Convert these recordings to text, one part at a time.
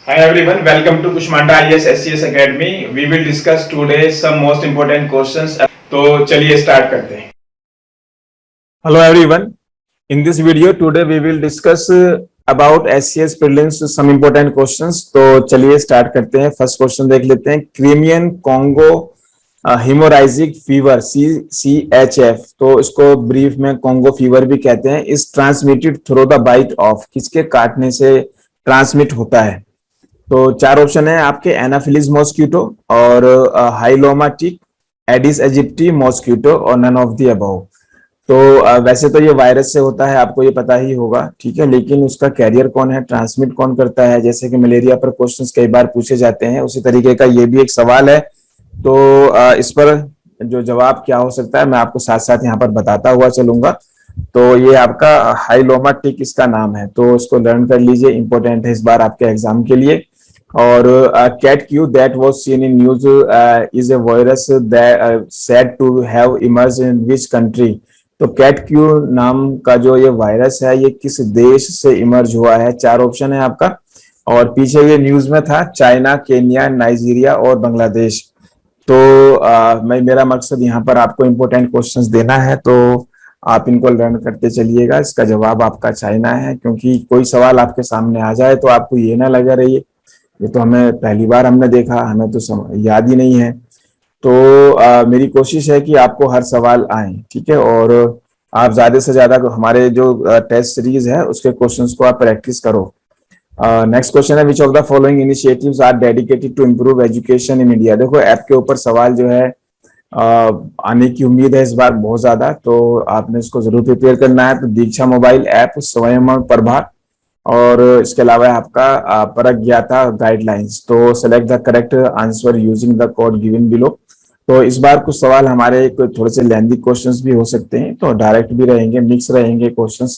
Hi everyone, welcome to Kushmanda IAS SCS Academy. We will discuss today some most important questions. तो चलिए start करते हैं. Hello everyone. In this video today we will discuss about SCS prelims some important questions. तो चलिए start करते हैं. First question देख लेते हैं. क्रीमियन कॉन्गो हेमोराइजिक फीवर CHF, तो इसको ब्रीफ में कॉन्गो फीवर भी कहते हैं, is transmitted through the bite of, किसके काटने से ट्रांसमिट होता है. तो चार ऑप्शन है आपके. एनाफिलिस मॉस्किटो और हाइलोमा टिक, एडिस इजिप्टी मॉस्किटो और नन ऑफ द अबव. तो वैसे तो ये वायरस से होता है, आपको ये पता ही होगा, ठीक है, लेकिन उसका कैरियर कौन है, ट्रांसमिट कौन करता है. जैसे कि मलेरिया पर क्वेश्चंस कई बार पूछे जाते हैं, उसी तरीके का ये भी एक सवाल है. तो इस पर जो जवाब क्या हो सकता है मैं आपको साथ साथ यहाँ पर बताता हुआ चलूंगा. तो ये आपका हाइलोमा टिक इसका नाम है, तो इसको लर्न कर लीजिए, इंपॉर्टेंट है इस बार आपके एग्जाम के लिए. और Cat Que that was seen in news is a virus that said to have emerge in which country. तो कैट क्यू नाम का जो ये वायरस है ये किस देश से इमर्ज हुआ है. चार ऑप्शन है आपका, और पीछे ये न्यूज में था चाइना, केन्या, नाइजीरिया और बांग्लादेश. तो मेरा मकसद यहाँ पर आपको इम्पोर्टेंट क्वेश्चंस देना है, तो आप इनको लर्न करते चलिएगा. इसका जवाब आपका चाइना है, क्योंकि कोई सवाल आपके सामने आ जाए तो आपको ये ना लगा रही ये तो हमें पहली बार हमने देखा, हमें तो याद ही नहीं है. तो मेरी कोशिश है कि आपको हर सवाल आए, ठीक है, और आप ज्यादा से ज्यादा हमारे जो टेस्ट सीरीज है उसके क्वेश्चंस को आप प्रैक्टिस करो. नेक्स्ट क्वेश्चन है, which of the following initiatives are dedicated to improve education in India. देखो ऐप के ऊपर सवाल जो है आने की उम्मीद है इस बार बहुत ज्यादा, तो आपने इसको जरूर प्रिपेयर करना है. तो दीक्षा मोबाइल ऐप, स्वयं प्रभा, और इसके अलावा आपका प्रज्ञाता गाइडलाइंस. तो select the correct answer using the code given below. तो इस बार कुछ सवाल हमारे थोड़े से लेंथी क्वेश्चंस भी हो सकते हैं, तो डायरेक्ट भी रहेंगे, मिक्स रहेंगे क्वेश्चंस,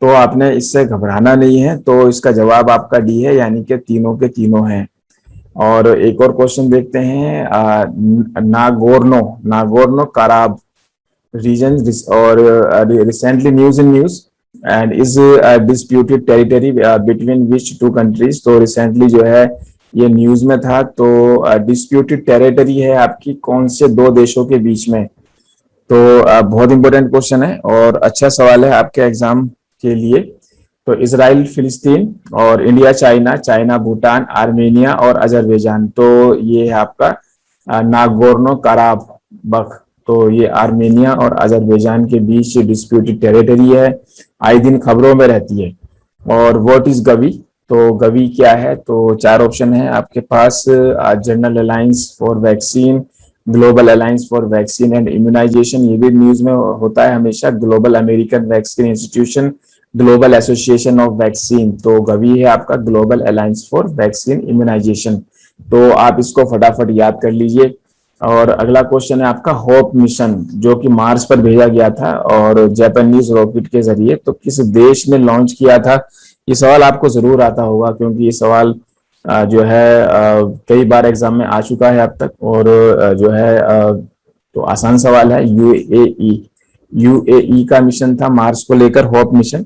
तो आपने इससे घबराना नहीं है. तो इसका जवाब आपका डी है, यानी कि तीनों के तीनों हैं. और एक और क्वेश्चन देखते हैं. नागोर्नो कराब रीजन और recently news in news and is disputed territory between which two countries. तो रिसेंटली जो है ये न्यूज में था, तो डिस्प्यूटेड टेरिटरी है आपकी कौन से दो देशों के बीच में. तो बहुत इंपॉर्टेंट क्वेश्चन है और अच्छा सवाल है आपके एग्जाम के लिए. तो इजराइल फिलिस्तीन और India China, China Bhutan, Armenia और अजरबैजान. तो ये है आपका नागोर्नो कराबख. तो ये आर्मेनिया और अजरबैजान के बीच डिस्प्यूटेड टेरिटरी है, आए दिन खबरों में रहती है. और व्हाट इज गवी. तो गवी क्या है. तो चार ऑप्शन है आपके पास. General alliance for vaccine, global alliance for vaccine and immunisation, ये भी न्यूज में होता है हमेशा. Global American vaccine institution, global association of vaccine. तो गवी है आपका global alliance for vaccine immunisation. तो आप इसको फटाफट याद कर लीजिए. और अगला क्वेश्चन है आपका होप मिशन, जो कि मार्स पर भेजा गया था और जापानीज रॉकेट के जरिए. तो किस देश ने लॉन्च किया था. ये सवाल आपको जरूर आता होगा, क्योंकि ये सवाल जो है कई बार एग्जाम में आ चुका है अब तक, और जो है तो आसान सवाल है. यूएई का मिशन था मार्स को लेकर, होप मिशन.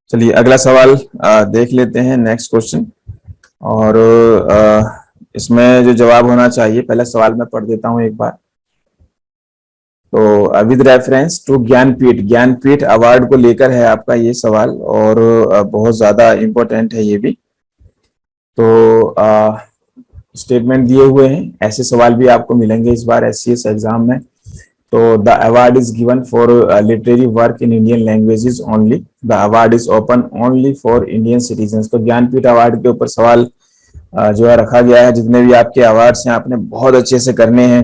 चलिए अगला सवाल देख लेते हैं, नेक्स्ट क्वेश्चन. और इसमें जो जवाब होना चाहिए, पहले सवाल मैं पढ़ देता हूं एक बार. तो with reference to Jnanpith award को लेकर है आपका ये सवाल, और बहुत ज्यादा इंपॉर्टेंट है ये भी. तो स्टेटमेंट दिए हुए हैं, ऐसे सवाल भी आपको मिलेंगे इस बार SCS एग्जाम में. तो the award is given for literary work in Indian languages only. The award is open only for Indian citizens. तो ज्ञानपीठ अवार्ड के ऊपर सवाल जो है रखा गया है. जितने भी आपके अवार्ड्स हैं आपने बहुत अच्छे से करने हैं.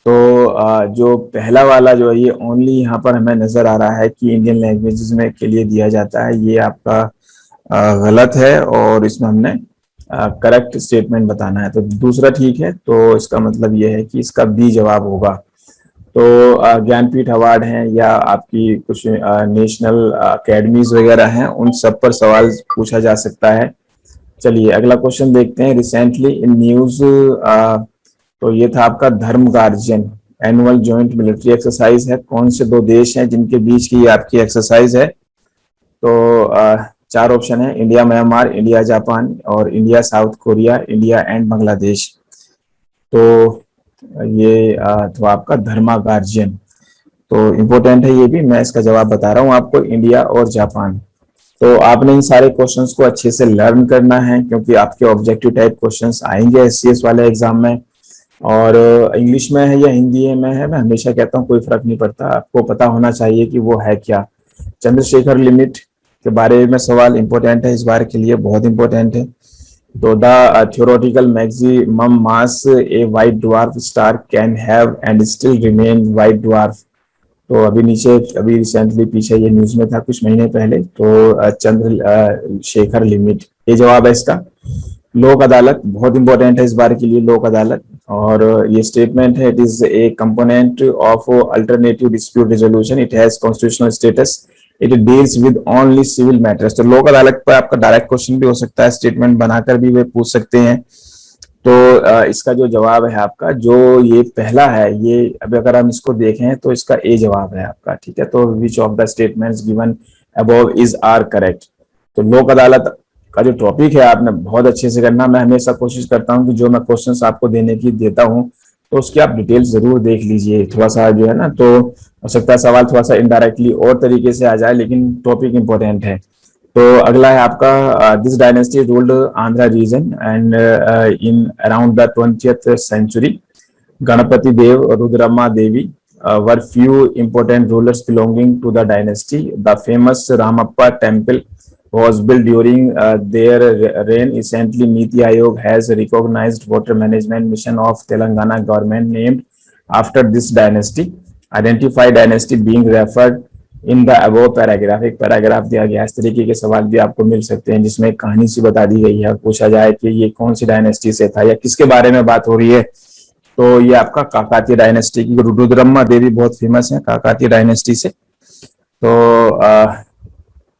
तो जो पहला वाला जो है ये ओनली यहाँ पर हमें नजर आ रहा है कि इंडियन लैंग्वेजेस में के लिए दिया जाता है, ये आपका गलत है, और इसमें हमने करेक्ट स्टेटमेंट बताना है. तो दूसरा ठीक है, तो इसका मतलब ये है कि इसका बी जवाब होगा. तो ज्ञानपीठ अवार्ड हैं या आपकी कुछ नेशनल अकेडमीज वगैरह हैं, उन सब पर सवाल पूछा जा सकता है. चलिए अगला क्वेश्चन देखते हैं. रिसेंटली इन न्यूज, तो ये था आपका धर्म guardian annual joint military exercise है. कौन से दो देश हैं जिनके बीच की आपकी एक्सरसाइज है. तो चार ऑप्शन है, इंडिया म्यांमार, इंडिया जापान और India south Korea, India and Bangladesh. तो ये तो आपका धर्मा गार्जियन, तो इम्पोर्टेंट है ये भी, मैं इसका जवाब बता रहा हूँ आपको, इंडिया और जापान। तो आपने इन सारे क्वेश्चंस को अच्छे से लर्न करना है, क्योंकि आपके ऑब्जेक्टिव टाइप क्वेश्चंस आएंगे एससीएस वाले एग्जाम में। और इंग्लिश में है या हिंदी में है, मैं हमेशा कहता हूँ कोई फर्क नहीं पड़ता, आपको पता होना चाहिए कि वो है क्या। चंद्रशेखर लिमिट के बारे में सवाल इंपॉर्टेंट है, इस बार के लिए बहुत इंपॉर्टेंट है। तो the theoretical maximum mass A white dwarf star can have and still remain white dwarf. तो अभी नीचे, अभी रिसेंटली पीछे ये न्यूज में था कुछ महीने पहले, तो चंद्रशेखर लिमिट ये जवाब है इसका। लोक अदालत बहुत इंपॉर्टेंट है इस बार के लिए, लोक अदालत। और ये स्टेटमेंट है, it is a component of alternative dispute resolution, it has constitutional status, it deals with only civil matters. तो लोक अदालत पर आपका डायरेक्ट क्वेश्चन भी हो सकता है, स्टेटमेंट बनाकर भी वे पूछ सकते हैं। तो इसका जो जवाब है आपका, जो ये पहला है, ये अभी अगर हम इसको देखें तो इसका ए जवाब है आपका, ठीक है। तो which of the statements given above is are correct. तो लोक अदालत का जो टॉपिक है आपने बहुत अच्छे से करना। मैं हमेशा कोशिश करता हूँ कि जो मैं क्वेश्चंस आपको देने की देता हूँ तो उसकी आप डिटेल्स जरूर देख लीजिए, थोड़ा सा जो है ना, तो हो सकता है सवाल थोड़ा सा इनडायरेक्टली और तरीके से आ जाए, लेकिन टॉपिक इंपॉर्टेंट है। तो अगला है आपका, this dynasty ruled Andhra region and in around the 20th century. Ganapati Deva, Rudrama Devi were few important rulers belonging to the dynasty. The famous Ramappa temple was built during their reign. Recently, Niti Aayog has recognized water management mission of Telangana government named after this dynasty. Identify dynasty being referred in the above paragraph. एक paragraph दिया गया, इस तरीके के सवाल भी आपको मिल सकते हैं जिसमें कहानी सी बता दी गई है, पूछा जाए कि ये कौन सी डायनेस्टी से था या किसके बारे में बात हो रही है। तो ये आपका काकातीय डायनेस्टी की, रुद्रम्मा देवी बहुत फेमस है काकातीय डायनेस्टी से। तो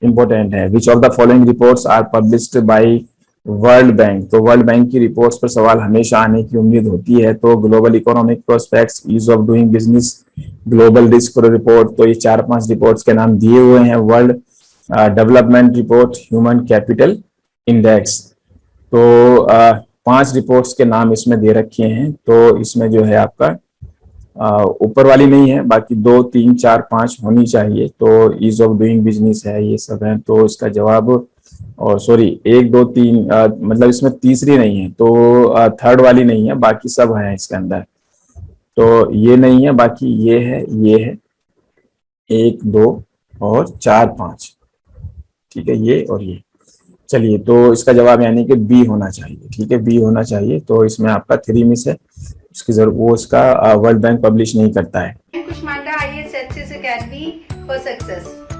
इंपॉर्टेंट है, which of the following reports are published by World Bank. तो वर्ल्ड बैंक की रिपोर्ट्स पर सवाल हमेशा आने की उम्मीद होती है। तो global economic prospects, ease of doing business, global risk report, तो ये 4-5 रिपोर्ट्स के नाम दिए हुए हैं। World development report, human capital index, तो 5 रिपोर्ट्स के नाम इसमें दे रखे हैं। तो इसमें जो है आपका ऊपर वाली नहीं है, बाकी 2, 3, 4, 5 होनी चाहिए। तो ईज ऑफ डूइंग बिजनेस है, ये सब है। तो इसका जवाब, और सॉरी 1, 2, 3, मतलब इसमें तीसरी नहीं है, तो थर्ड वाली नहीं है, बाकी सब है इसके अंदर। तो ये नहीं है, बाकी ये है, ये है 1, 2 और 4, 5, ठीक है, ये और ये। चलिए, तो इसका जवाब यानी कि बी होना चाहिए, ठीक है, बी होना चाहिए। तो इसमें आपका 3 मिस है, उसकी जरूर वो उसका वर्ल्ड बैंक पब्लिश नहीं करता है। Kushmanda IAS SCS Academy for success।